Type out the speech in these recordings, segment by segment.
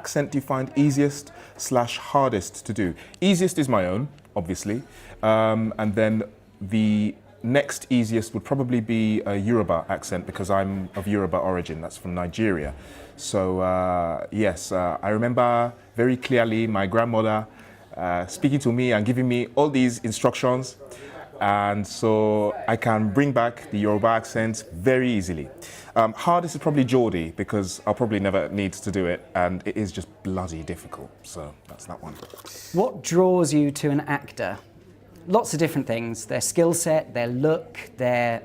accent do you find easiest / hardest to do? Easiest is my own, obviously, and then the next easiest would probably be a Yoruba accent because I'm of Yoruba origin, that's from Nigeria. So yes, I remember very clearly my grandmother speaking to me and giving me all these instructions, and so I can bring back the Yoruba accent very easily. Hardest is probably Geordie because I'll probably never need to do it, and it is just bloody difficult, so that's that one. What draws you to an actor? Lots of different things, their skill set, their look, their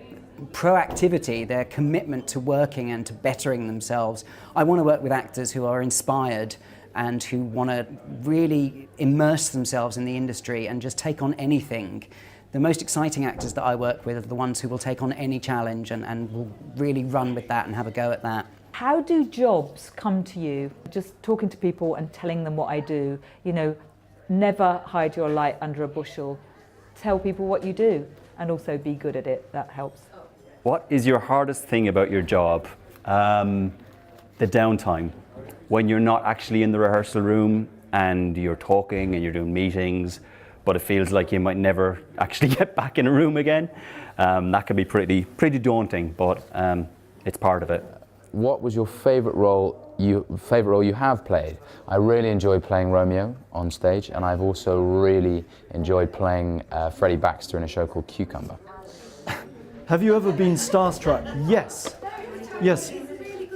proactivity, their commitment to working and to bettering themselves. I want to work with actors who are inspired and who want to really immerse themselves in the industry and just take on anything. The most exciting actors that I work with are the ones who will take on any challenge and will really run with that and have a go at that. How do jobs come to you? Just talking to people and telling them what I do. You know, never hide your light under a bushel. Tell people what you do and also be good at it. That helps. What is your hardest thing about your job? The downtime. When you're not actually in the rehearsal room and you're talking and you're doing meetings, but it feels like you might never actually get back in a room again. That can be pretty daunting, but it's part of it. What was your favourite role you have played? I really enjoyed playing Romeo on stage, and I've also really enjoyed playing Freddie Baxter in a show called Cucumber. Have you ever been starstruck? Yes. Yes.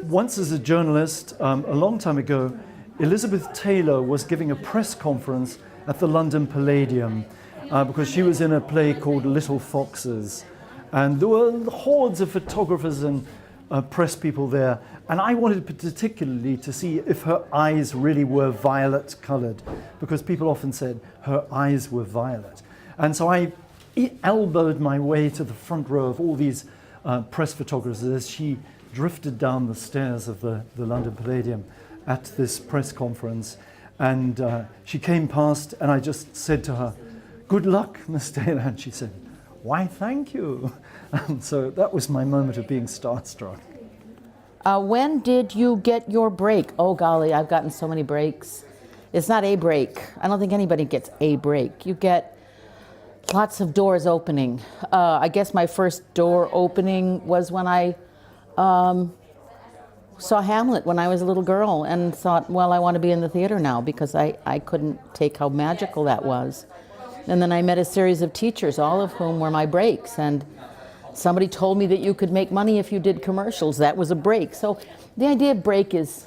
Once as a journalist, a long time ago, Elizabeth Taylor was giving a press conference at the London Palladium because she was in a play called Little Foxes. And there were hordes of photographers and press people there. And I wanted particularly to see if her eyes really were violet coloured, because people often said her eyes were violet. And so I elbowed my way to the front row of all these press photographers as she drifted down the stairs of the London Palladium at this press conference. And she came past and I just said to her, "Good luck, Miss Taylor." And she said, "Why, thank you." And so that was my moment of being starstruck. When did you get your break? Oh golly, I've gotten so many breaks. It's not a break. I don't think anybody gets a break. You get lots of doors opening. I guess my first door opening was when I saw Hamlet when I was a little girl and thought, well, I want to be in the theater now, because I couldn't take how magical that was. And then I met a series of teachers, all of whom were my breaks. And somebody told me that you could make money if you did commercials. That was a break. So the idea of break is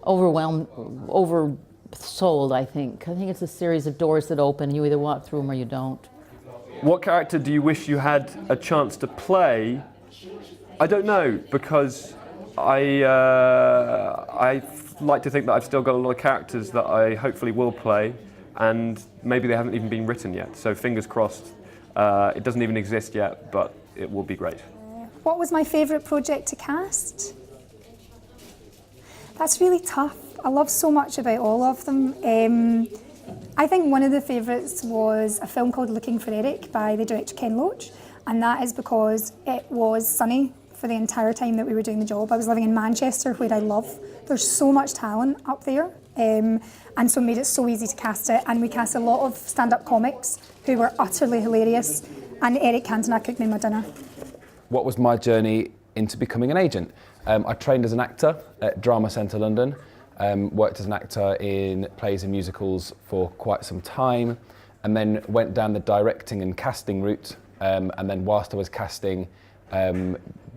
oversold, I think. I think it's a series of doors that open. You either walk through them or you don't. What character do you wish you had a chance to play? I don't know, because I like to think that I've still got a lot of characters that I hopefully will play, and maybe they haven't even been written yet. So fingers crossed. It doesn't even exist yet, but it will be great. What was my favourite project to cast? That's really tough. I love so much about all of them. I think one of the favourites was a film called Looking for Eric by the director Ken Loach, and that is because it was sunny for the entire time that we were doing the job. I was living in Manchester, where I love. There's so much talent up there, and so it made it so easy to cast it. And we cast a lot of stand-up comics who were utterly hilarious, and Eric Cantona cooked me my dinner. What was my journey into becoming an agent? I trained as an actor at Drama Centre London, worked as an actor in plays and musicals for quite some time, and then went down the directing and casting route, and then whilst I was casting,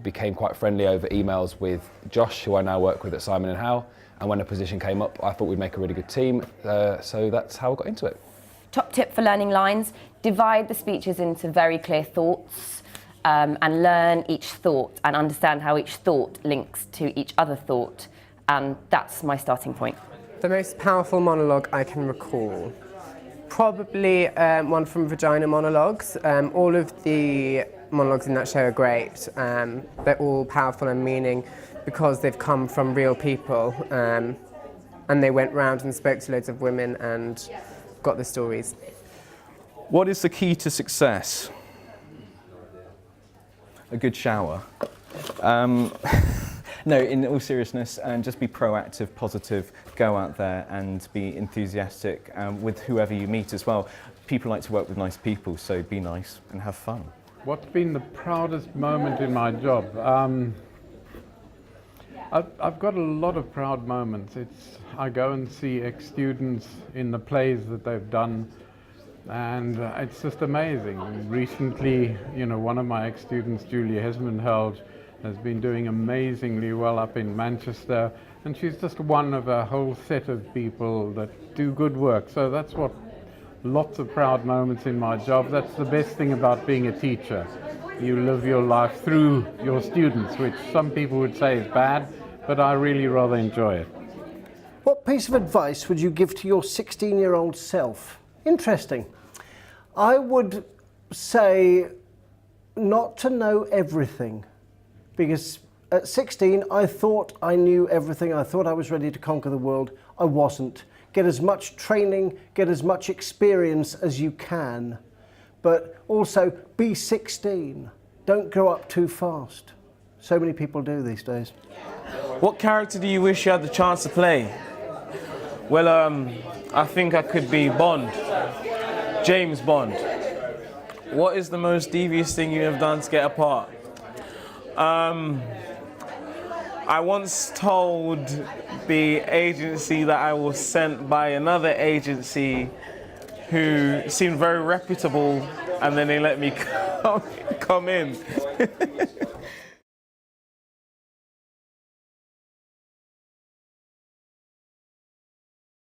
became quite friendly over emails with Josh, who I now work with at Simon & Howe, and when a position came up, I thought we'd make a really good team, so that's how I got into it. Top tip for learning lines: divide the speeches into very clear thoughts, and learn each thought and understand how each thought links to each other thought, and that's my starting point. The most powerful monologue I can recall, probably one from Vagina Monologues. All of the monologues in that show are great. They're all powerful and meaning because they've come from real people, and they went round and spoke to loads of women and got the stories. What is the key to success? A good shower. No, in all seriousness, and just be proactive, positive, go out there and be enthusiastic with whoever you meet as well. People like to work with nice people, so be nice and have fun. What's been the proudest moment in my job? I've got a lot of proud moments. I go and see ex-students in the plays that they've done, and it's just amazing. Recently, one of my ex-students, Julia Hesmondhalgh, has been doing amazingly well up in Manchester, and she's just one of a whole set of people that do good work. So that's what, lots of proud moments in my job. That's the best thing about being a teacher. You live your life through your students, which some people would say is bad, but I really rather enjoy it. What piece of advice would you give to your 16-year-old self? Interesting. I would say not to know everything, because at 16 I thought I knew everything. I thought I was ready to conquer the world. I wasn't. Get as much training, get as much experience as you can, but also be 16. Don't grow up too fast. So many people do these days. What character do you wish you had the chance to play? Well, I think I could be Bond, James Bond. What is the most devious thing you have done to get a part? I once told the agency that I was sent by another agency who seemed very reputable, and then they let me come in.